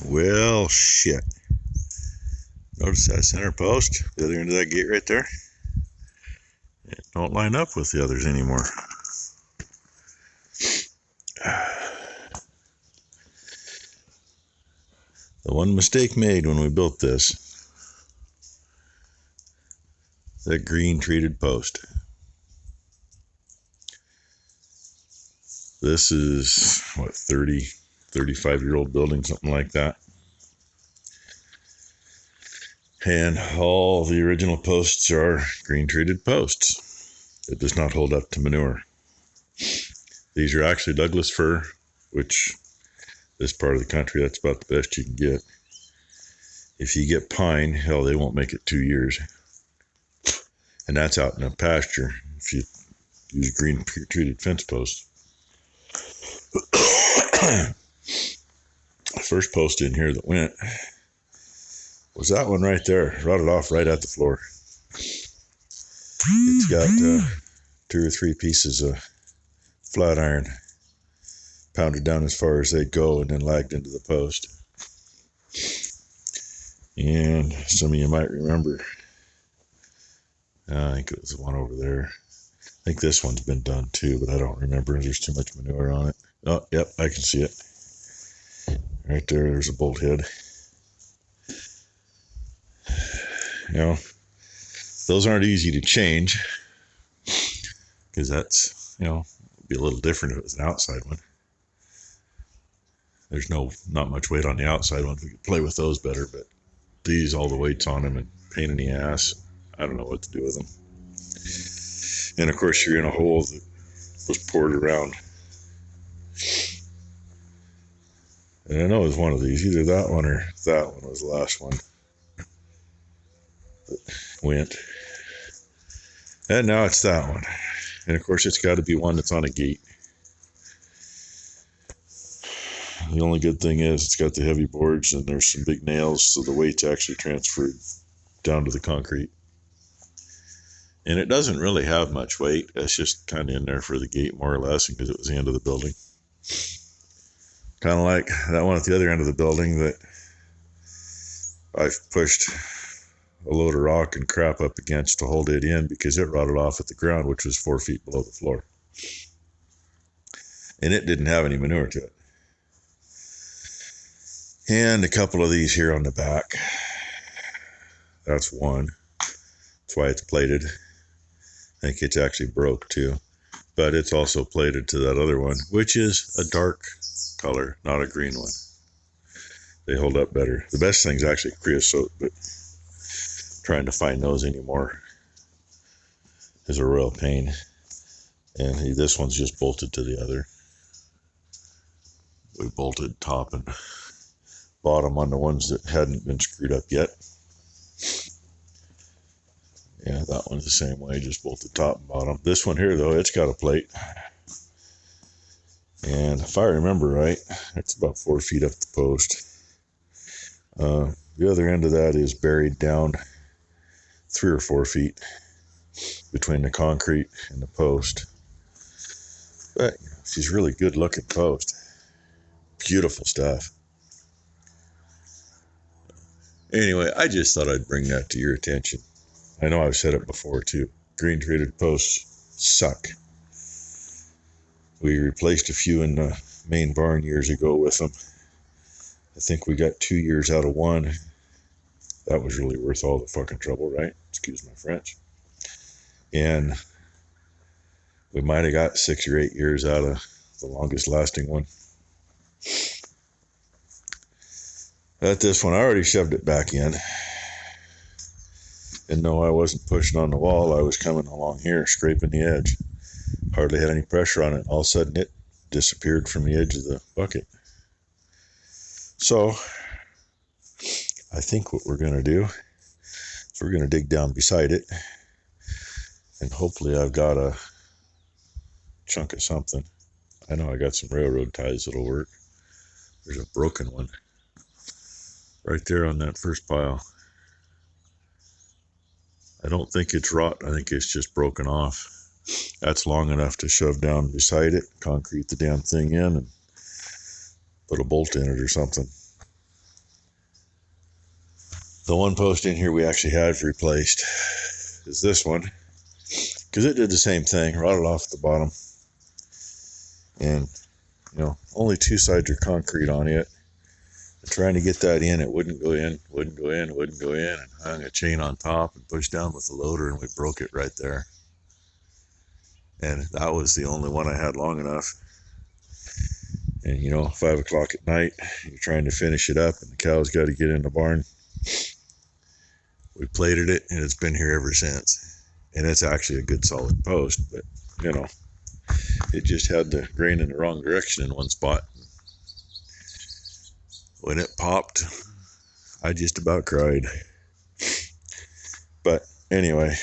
Well, shit. Notice that center post, the other end of that gate right there? It don't line up with the others anymore. The one mistake made when we built this, that green treated post. This is, what, 35-year-old building, something like that. And all the original posts are green treated posts. It does not hold up to manure. These are actually Douglas fir, which this part of the country, that's about the best you can get. If you get pine, hell, they won't make it 2 years. And that's out in a pasture if you use green treated fence posts. The first post in here that went was that one right there, rotted off right at the floor. It's got 2 or 3 pieces of flat iron pounded down as far as they'd go and then lagged into the post. And some of you might remember, I think it was the one over there. I think this one's been done too, but I don't remember. There's too much manure on it. Oh, yep, I can see it. Right there, there's a bolt head. You know, those aren't easy to change because that's, it'd be a little different if it was an outside one. There's not much weight on the outside ones. We could play with those better, but these, all the weight's on them and pain in the ass. I don't know what to do with them. And of course, you're in a hole that was poured around. And I know it was one of these, either that one or that one was the last one that went. And now it's that one. And of course, it's got to be one that's on a gate. The only good thing is it's got the heavy boards and there's some big nails, so the weight's actually transferred down to the concrete. And it doesn't really have much weight. It's just kind of in there for the gate, more or less, because it was the end of the building. Kind of like that one at the other end of the building that I've pushed a load of rock and crap up against to hold it in because it rotted off at the ground, which was 4 feet below the floor. And it didn't have any manure to it. And a couple of these here on the back. That's one. That's why it's plated. I think it's actually broke too. But it's also plated to that other one, which is a dark color, not a green one. They hold up better. The best thing's actually creosote, but trying to find those anymore is a real pain. And this one's just bolted to the other. We bolted top and bottom on the ones that hadn't been screwed up yet. Yeah, that one's the same way, just bolted top and bottom. This one here, though, it's got a plate. And if I remember right, it's about 4 feet up the post. The other end of that is buried down 3 or 4 feet between the concrete and the post. But she's really good looking post. Beautiful stuff. Anyway, I just thought I'd bring that to your attention. I know I've said it before too. Green treated posts suck. We replaced a few in the main barn years ago with them. I think we got 2 years out of one. That was really worth all the fucking trouble, right? Excuse my French. And we might have got 6 or 8 years out of the longest lasting one. At this one, I already shoved it back in. And no, I wasn't pushing on the wall. I was coming along here, scraping the edge. Hardly had any pressure on it. All of a sudden, it disappeared from the edge of the bucket. So, I think what we're going to do is we're going to dig down beside it. And hopefully I've got a chunk of something. I know I got some railroad ties that'll work. There's a broken one right there on that first pile. I don't think it's rot. I think it's just broken off. That's long enough to shove down beside it, concrete the damn thing in, and put a bolt in it or something. The one post in here we actually had replaced is this one, because it did the same thing, rotted off at the bottom. And, you know, only two sides are concrete on it. And trying to get that in, it wouldn't go in, wouldn't go in, wouldn't go in, and hung a chain on top and pushed down with the loader, and we broke it right there. And that was the only one I had long enough. And, you know, 5 o'clock at night, you're trying to finish it up, and the cow's got to get in the barn. We plated it, and it's been here ever since. And it's actually a good solid post, but, you know, it just had the grain in the wrong direction in one spot. When it popped, I just about cried. But anyway,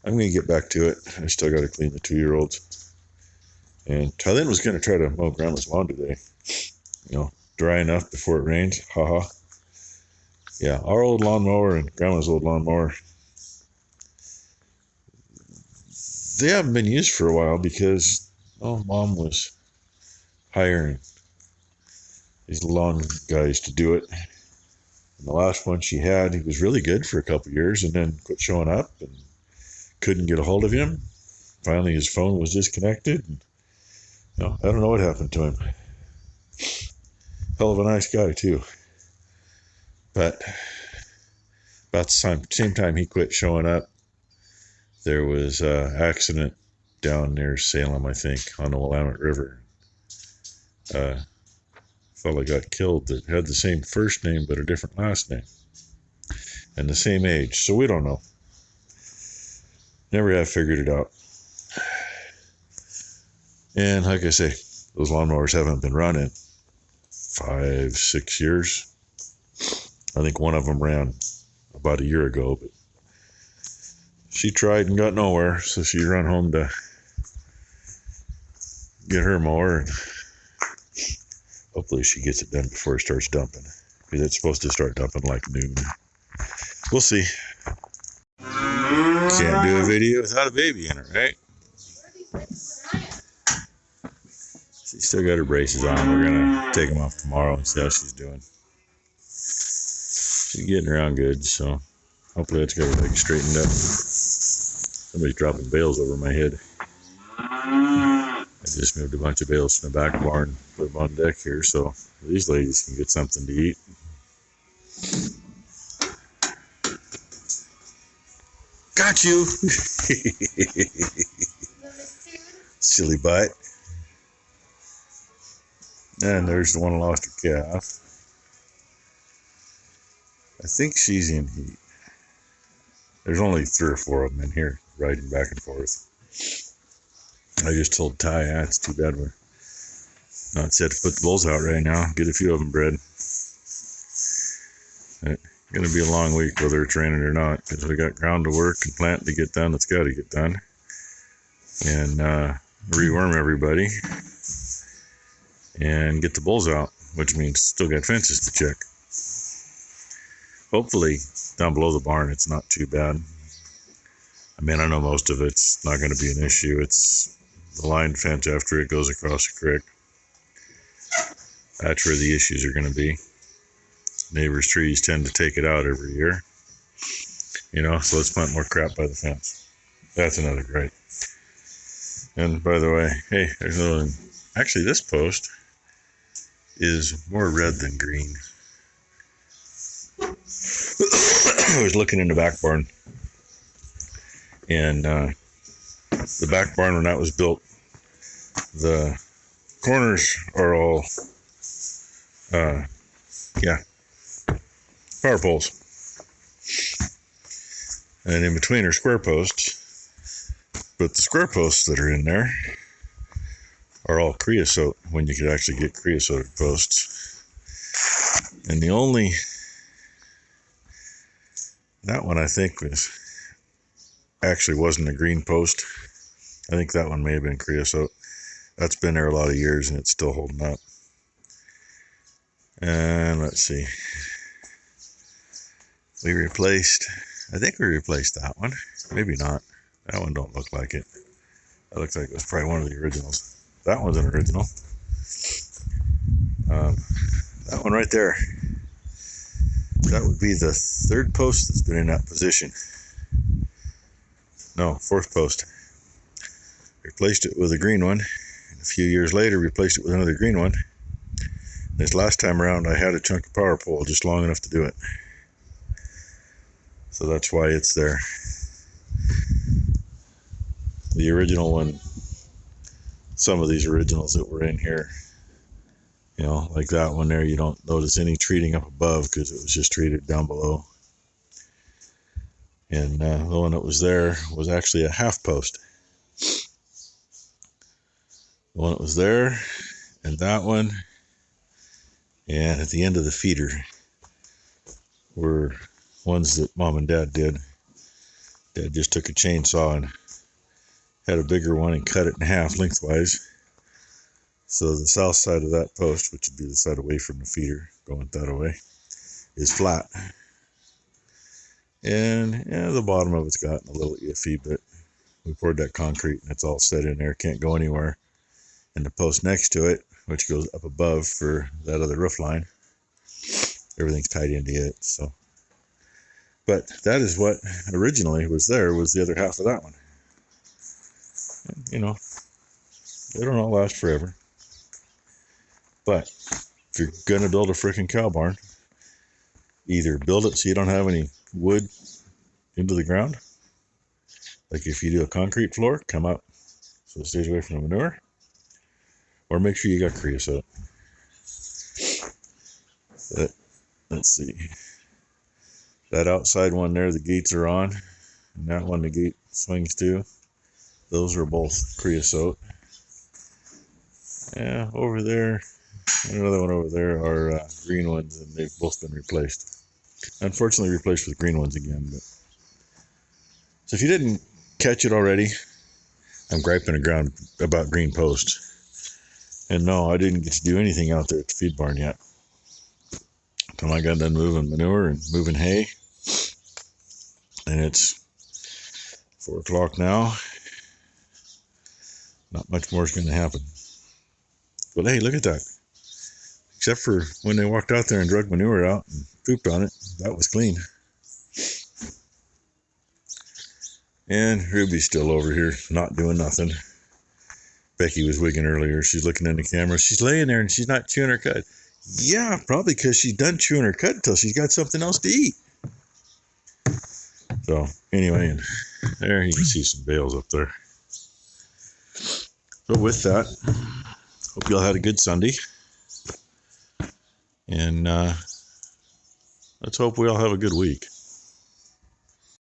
I'm going to get back to it. I still got to clean the 2-year-olds. And Tylin was going to try to mow Grandma's lawn today. You know, dry enough before it rains. Haha. Yeah, our old lawnmower and Grandma's old lawnmower, they haven't been used for a while because, oh, Mom was hiring these lawn guys to do it. And the last one she had, he was really good for a couple years and then quit showing up and couldn't get a hold of him. Finally, his phone was disconnected. And, you know, I don't know what happened to him. Hell of a nice guy, too. But about the same time he quit showing up, there was an accident down near Salem, I think, on the Willamette River. A fella got killed that had the same first name but a different last name. And the same age, so we don't know. Never have figured it out. And like I say, those lawnmowers haven't been running 5-6 years. I think one of them ran about a year ago, but she tried and got nowhere, so she ran home to get her mower, and hopefully she gets it done before it starts dumping, because it's supposed to start dumping like noon. We'll see. Can't do a video without a baby in it, right? She's still got her braces on. We're gonna take them off tomorrow and see how she's doing. She's getting around good, so hopefully that's got her leg straightened up. Somebody's dropping bales over my head. I just moved a bunch of bales from the back barn, put them on deck here, so these ladies can get something to eat. Got you! Silly butt. And there's the one who lost her calf. I think she's in heat. There's only 3 or 4 of them in here, riding back and forth. I just told Ty, it's too bad we're not set to put the bulls out right now. Get a few of them bred. It's going to be a long week, whether it's raining or not, because we got ground to work and plant to get done that's got to get done. And reworm everybody. And get the bulls out, which means still got fences to check. Hopefully, down below the barn, it's not too bad. I mean, I know most of it's not going to be an issue. It's the line fence after it goes across the creek. That's where the issues are going to be. Neighbors' trees tend to take it out every year. You know, so let's plant more crap by the fence. That's another gripe. And by the way, hey, there's another one. Actually, this post is more red than green. I was looking in the back barn, and the back barn, when that was built, the corners are all power poles, and in between are square posts, but the square posts that are in there are all creosote, when you could actually get creosote posts. And the only, that one I think wasn't a green post. I think that one may have been creosote. That's been there a lot of years and it's still holding up. And let's see. I think we replaced that one. Maybe not. That one don't look like it. That looks like it was probably one of the originals. That one's an original. That one right there. That would be the third post that's been in that position. No, fourth post. Replaced it with a green one. And a few years later, replaced it with another green one. This last time around, I had a chunk of power pole just long enough to do it. So that's why it's there. The original one, some of these originals that were in here, you know, like that one there, you don't notice any treating up above because it was just treated down below. And the one that was there was actually a half post. The one that was there, and that one, and at the end of the feeder were ones that Mom and Dad did. Dad just took a chainsaw and had a bigger one and cut it in half lengthwise. So the south side of that post, which would be the side away from the feeder, going that way, is flat. And yeah, the bottom of it's gotten a little iffy, but we poured that concrete and it's all set in there, can't go anywhere. And the post next to it, which goes up above for that other roof line, everything's tied into it. So, but that is what originally was there, was the other half of that one. And, you know, they don't all last forever. But if you're gonna build a freaking cow barn, either build it so you don't have any wood into the ground. Like if you do a concrete floor, come up so it stays away from the manure. Or make sure you got creosote. Let's see. That outside one there, the gates are on. And that one, the gate swings to. Those are both creosote. Yeah, over there, and another one over there are green ones, and they've both been replaced. Unfortunately, replaced with green ones again. But so if you didn't catch it already, I'm griping about green posts. And no, I didn't get to do anything out there at the feed barn yet. Until I got done moving manure and moving hay. And it's 4 o'clock now. Not much more is going to happen. But hey, look at that. Except for when they walked out there and drug manure out and pooped on it, that was clean. And Ruby's still over here, not doing nothing. Becky was wigging earlier. She's looking in the camera. She's laying there and she's not chewing her cud. Yeah, probably because she's done chewing her cud until she's got something else to eat. So, anyway, and there you can see some bales up there. So with that, hope you all had a good Sunday. And let's hope we all have a good week.